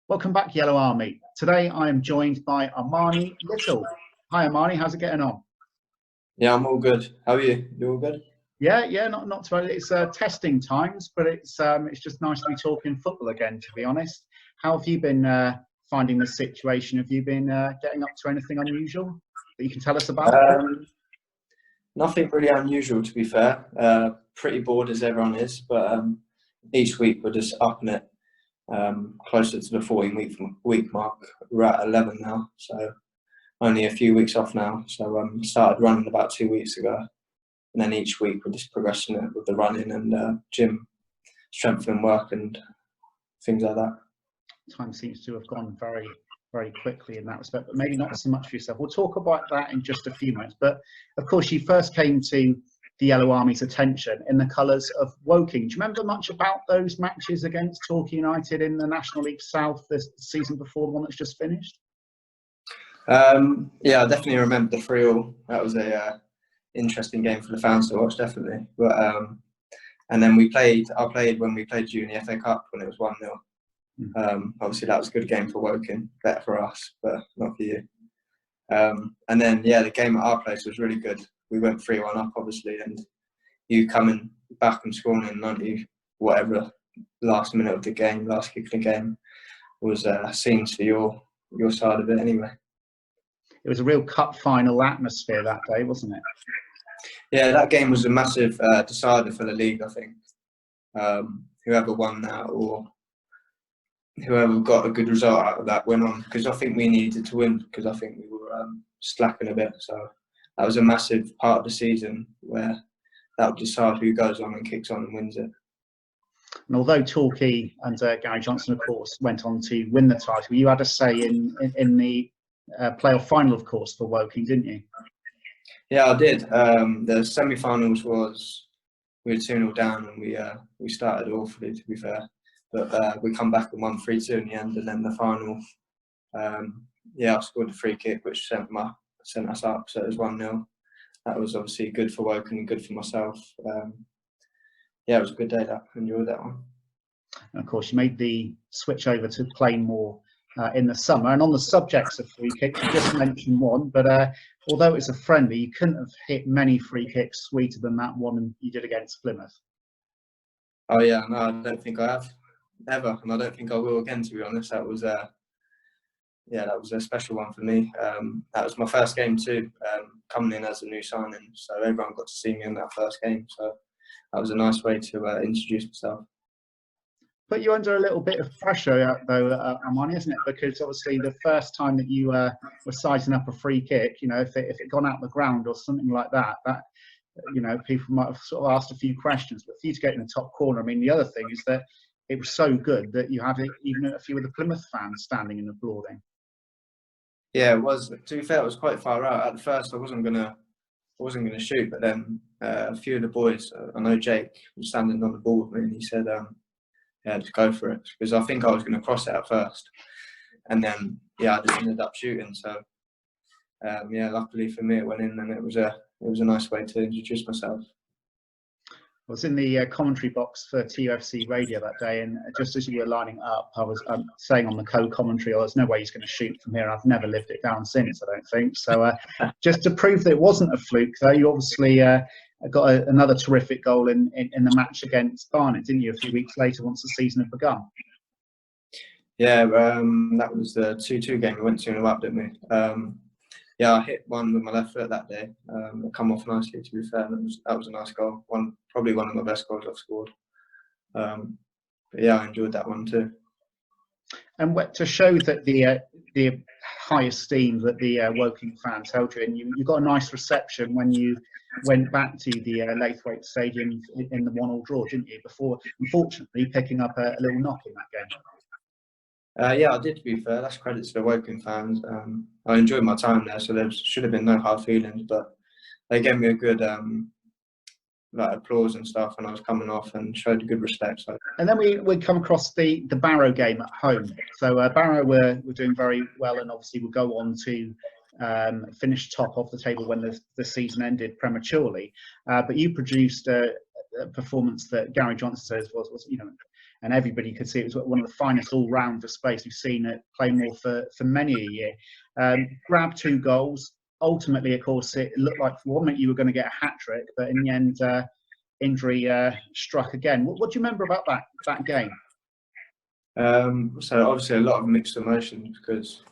Welcome back, Yellow Army. Today I am joined by Armani Little. Hi Armani, how's it getting on? Yeah, I'm all good. How are you? You all good? Yeah, not too bad. It's testing times, but it's just nice to be talking football again, to be honest. How have you been finding the situation? Have you been getting up to anything unusual that you can tell us about? Nothing really unusual, to be fair. Pretty bored as everyone is, but each week we're just upping it closer to the 14-week mark. We're at 11 now, so only a few weeks off now. So started running about 2 weeks ago, and then each week we're just progressing it with the running and gym strength and work and things like that. Time seems to have gone very, very quickly in that respect, but maybe not so much for yourself. We'll talk about that in just a few minutes. But of course, you first came to the Yellow Army's attention in the colours of Woking. Do you remember much about those matches against Torquay United in the National League South this season before the one that's just finished? Yeah, I definitely remember the 3-3. That was a interesting game for the fans to watch, definitely. But and then I played when we played you in the FA Cup when it was 1-0. Obviously that was a good game for Woking, better for us, but not for you. And then yeah, the game at our place was really good. We went 3-1 up, obviously, and you coming back and scoring in 90 whatever last minute of the game, last kick of the game, was scenes for your side of it anyway. It was a real cup final atmosphere that day, wasn't it? Yeah, that game was a massive decider for the league, I think. Whoever won that or whoever got a good result out of that went on, because I think we needed to win, because I think we were slacking a bit. So that was a massive part of the season where that would decide who goes on and kicks on and wins it. And although Torquay and Gary Johnson, of course, went on to win the title, you had a say in the playoff final, of course, for Woking, didn't you? Yeah, I did. The semi-finals was we were 2-0 down, and we started awfully, to be fair. But we come back and won 3-2 in the end, and then the final, I scored a free kick which sent us up, so it was 1-0. That was obviously good for Woking and good for myself. Yeah, it was a good day. That enjoyed that one. And of course, you made the switch over to playing more in the summer. And on the subjects of free kicks, you just mentioned one, but although it's a friendly, you couldn't have hit many free kicks sweeter than that one you did against Plymouth. Oh yeah, no, I don't think I have ever, and I don't think I will again, to be honest. That was that was a special one for me. That was my first game too, coming in as a new signing, so everyone got to see me in that first game. So that was a nice way to introduce myself. Put you under a little bit of pressure, though, Armani, isn't it? Because obviously the first time that you were sizing up a free kick, if it gone out the ground or something like that, people might have sort of asked a few questions. But for you to get in the top corner, I mean, the other thing is that it was so good that you had even a few of the Plymouth fans standing and applauding. Yeah, it was. To be fair, it was quite far out. At first, I wasn't gonna shoot, but then a few of the boys, I know Jake was standing on the ball with me, and he said, "Yeah, just go for it," because I think I was going to cross it at first, and then I just ended up shooting. So luckily for me, it went in, and it was a nice way to introduce myself. I was in the commentary box for TUFC radio that day, and just as you were lining up, I was saying on the co-commentary, there's no way he's going to shoot from here. I've never lived it down since, I don't think. So just to prove that it wasn't a fluke, though, you obviously got another terrific goal in the match against Barnet, didn't you, a few weeks later once the season had begun? Yeah, that was the 2-2 game we went 2-0 up, didn't we? I hit one with my left foot that day. It come off nicely, to be fair. That was a nice goal. Probably one of my best goals I've scored. But yeah, I enjoyed that one too. And to show that the high esteem that the Woking fans held you in, you got a nice reception when you went back to the Laithwaite Stadium in the 1-1 draw, didn't you? Before, unfortunately, picking up a little knock in that game. Yeah, I did, to be fair. That's credit to the Woking fans. I enjoyed my time there, so there should have been no hard feelings, but they gave me a good applause and stuff, and I was coming off and showed a good respect. So. And then we come across the Barrow game at home. So Barrow were doing very well, and obviously will go on to finish top of the table when the season ended prematurely. But you produced performance that Gary Johnson says was, you know, and everybody could see it was one of the finest all-round displays we've seen at Plainmoor for many a year. Grabbed 2 goals. Ultimately, of course, it looked like for one minute you were going to get a hat-trick, but in the end, injury struck again. What do you remember about that game? So obviously a lot of mixed emotions because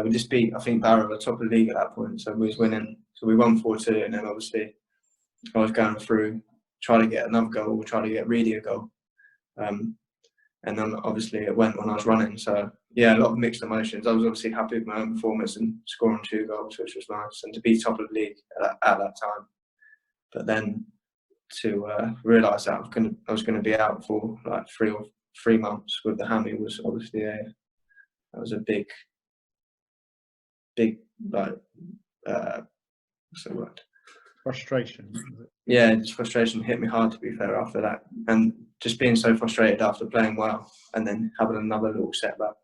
we just beat, I think, Barrow at the top of the league at that point, so we was winning. So we won 4-2, and then obviously I was going through, trying to get another goal, trying to get Reedy a goal. And then obviously it went when I was running. So yeah, a lot of mixed emotions. I was obviously happy with my own performance and scoring 2 goals, which was nice, and to be top of the league at that time. But then to realise that I was going to be out for like 3 months with the hammy was obviously that was a big like what's the word? Frustration. Yeah, just frustration hit me hard, to be fair, after that, and just being so frustrated after playing well and then having another little setback.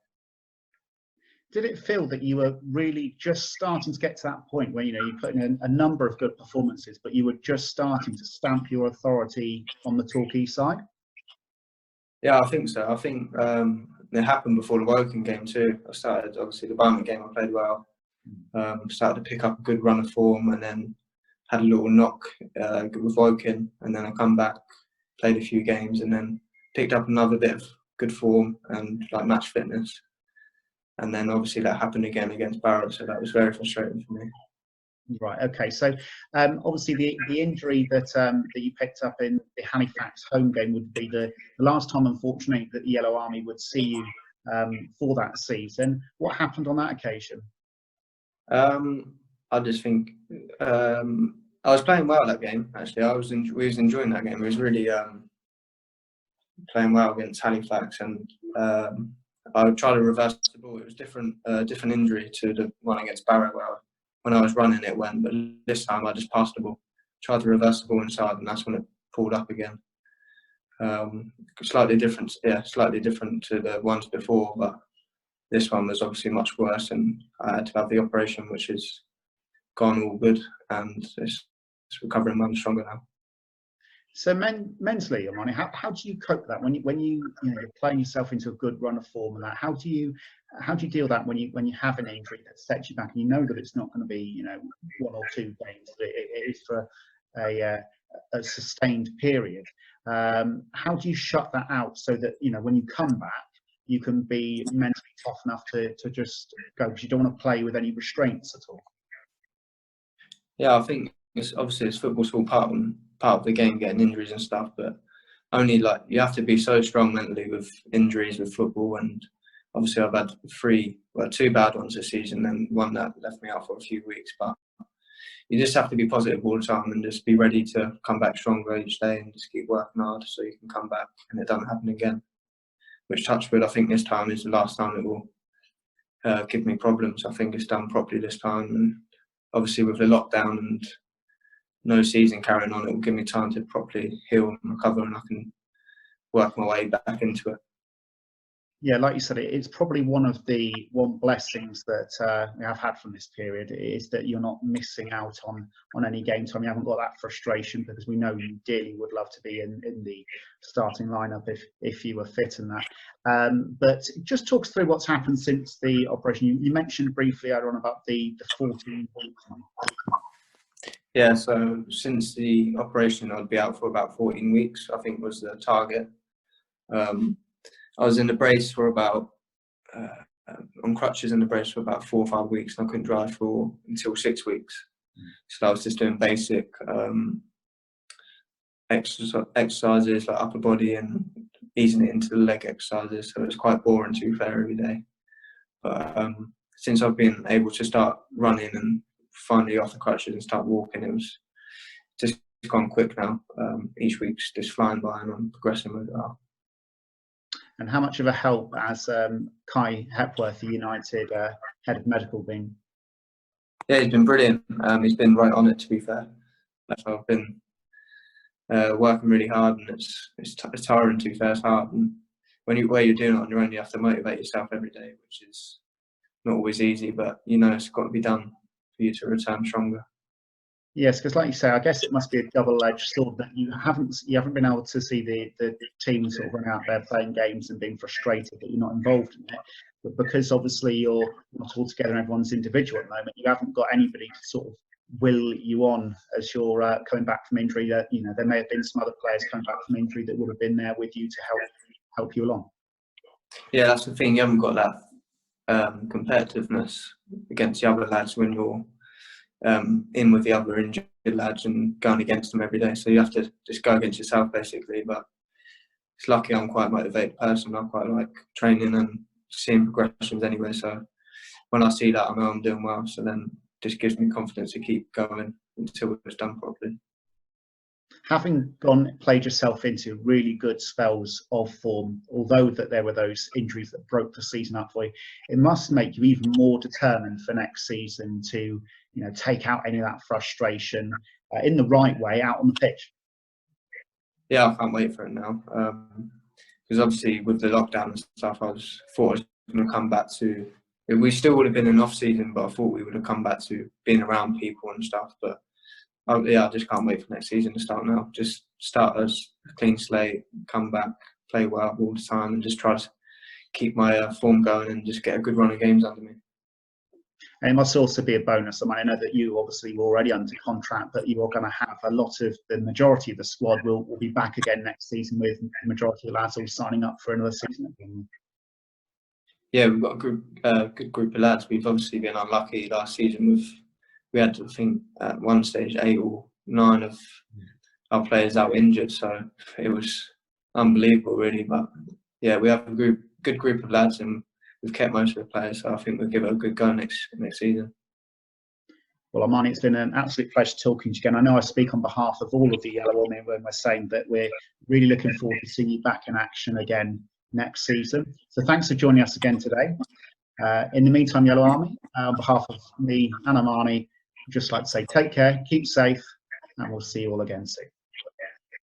Did it feel that you were really just starting to get to that point where, you know, you put in a number of good performances, but you were just starting to stamp your authority on the Torquay side? Yeah, I think so. I think it happened before the Woking game too. I started, obviously, the Barnet game I played well. Started to pick up a good run of form, and then had a little knock with Woking, and then I come back, played a few games, and then picked up another bit of good form and like match fitness. And then obviously that happened again against Barrow, so that was very frustrating for me. Right. Okay. So obviously the injury that you picked up in the Halifax home game would be the last time, unfortunately, that the Yellow Army would see you for that season. What happened on that occasion? I just think I was playing well that game. Actually, we was enjoying that game. We was really playing well against Halifax, and I would try to reverse the ball. It was different injury to the one against Barrow, where when I was running it went, but this time I just passed the ball, tried to reverse the ball inside, and that's when it pulled up again. Slightly different to the ones before, but this one was obviously much worse, and I had to have the operation, which is gone all good, and it's recovering much stronger now. So mentally, Armani, how do you cope with that when you're playing yourself into a good run of form and that? How do you deal with that when you have an injury that sets you back and you know that it's not going to be 1 or 2 games, it is for a sustained period? How do you shut that out so that when you come back you can be mentally tough enough to just go, because you don't want to play with any restraints at all? Yeah, I think it's football's all part of the game, getting injuries and stuff, but only you have to be so strong mentally with injuries with football. And obviously I've had 2 bad ones this season and one that left me out for a few weeks, but you just have to be positive all the time and just be ready to come back stronger each day and just keep working hard so you can come back and it doesn't happen again. Which, touch wood, I think this time is the last time it will give me problems. I think it's done properly this time, and obviously with the lockdown and no season carrying on, it will give me time to properly heal and recover, and I can work my way back into it. Yeah, like you said, it's probably one blessings that we have had from this period is that you're not missing out on any game time. You haven't got that frustration, because we know you dearly would love to be in the starting lineup if you were fit in that. But just talk us through what's happened since the operation. You mentioned briefly earlier on about the 14 weeks. Yeah, so since the operation, I'd be out for about 14 weeks, I think was the target. I was in the brace for about, on crutches in the brace for about 4 or 5 weeks, and I couldn't drive until 6 weeks. So I was just doing basic exercises like upper body and easing it into the leg exercises. So it was quite boring, to be fair, every day. But since I've been able to start running and finally off the crutches and start walking, it was just gone quick now. Each week's just flying by and I'm progressing with it well. And how much of a help has Kai Hepworth, the United head of medical, been? Yeah, he's been brilliant. He's been right on it, to be fair. I've been working really hard, and it's tiring, to be fair. It's hard, and where you're doing it on your own, you have to motivate yourself every day, which is not always easy, but it's got to be done for you to return stronger. Yes, because like you say, I guess it must be a double-edged sword that you haven't been able to see the team sort of run out there playing games and being frustrated that you're not involved in it. But because obviously you're not all together and everyone's individual at the moment, you haven't got anybody to sort of will you on as you're coming back from injury. That there may have been some other players coming back from injury that would have been there with you to help you along. Yeah, that's the thing. You haven't got that competitiveness against the other lads when you're in with the other injured lads and going against them every day. So you have to just go against yourself basically. But it's lucky I'm quite a motivated person. I quite like training and seeing progressions anyway. So when I see that, I know I'm doing well. So then it just gives me confidence to keep going until it's done properly. Having played yourself into really good spells of form, although that there were those injuries that broke the season up for you, it must make you even more determined for next season to take out any of that frustration in the right way out on the pitch. Yeah, I can't wait for it now. Because obviously with the lockdown and stuff, I thought I was going to come back to. We still would have been in off season, but I thought we would have come back to being around people and stuff. But yeah, I just can't wait for next season to start now. Just start as a clean slate, come back, play well all the time, and just try to keep my form going and just get a good run of games under me. And it must also be a bonus. I know that you obviously were already under contract, but you are going to have the majority of the squad will be back again next season, with the majority of the lads all signing up for another season again. Yeah, we've got a good group of lads. We've obviously been unlucky last season. We had, I think, at one stage 8 or 9 of our players out injured, so it was unbelievable, really. But yeah, we have a good group of lads, and we've kept most of the players, so I think we'll give it a good go next season. Well, Armani, it's been an absolute pleasure talking to you again. I know I speak on behalf of all of the Yellow Army when we're saying that we're really looking forward to seeing you back in action again next season. So thanks for joining us again today. In the meantime, Yellow Army, on behalf of me and Armani, I'd just like to say take care, keep safe, and we'll see you all again soon.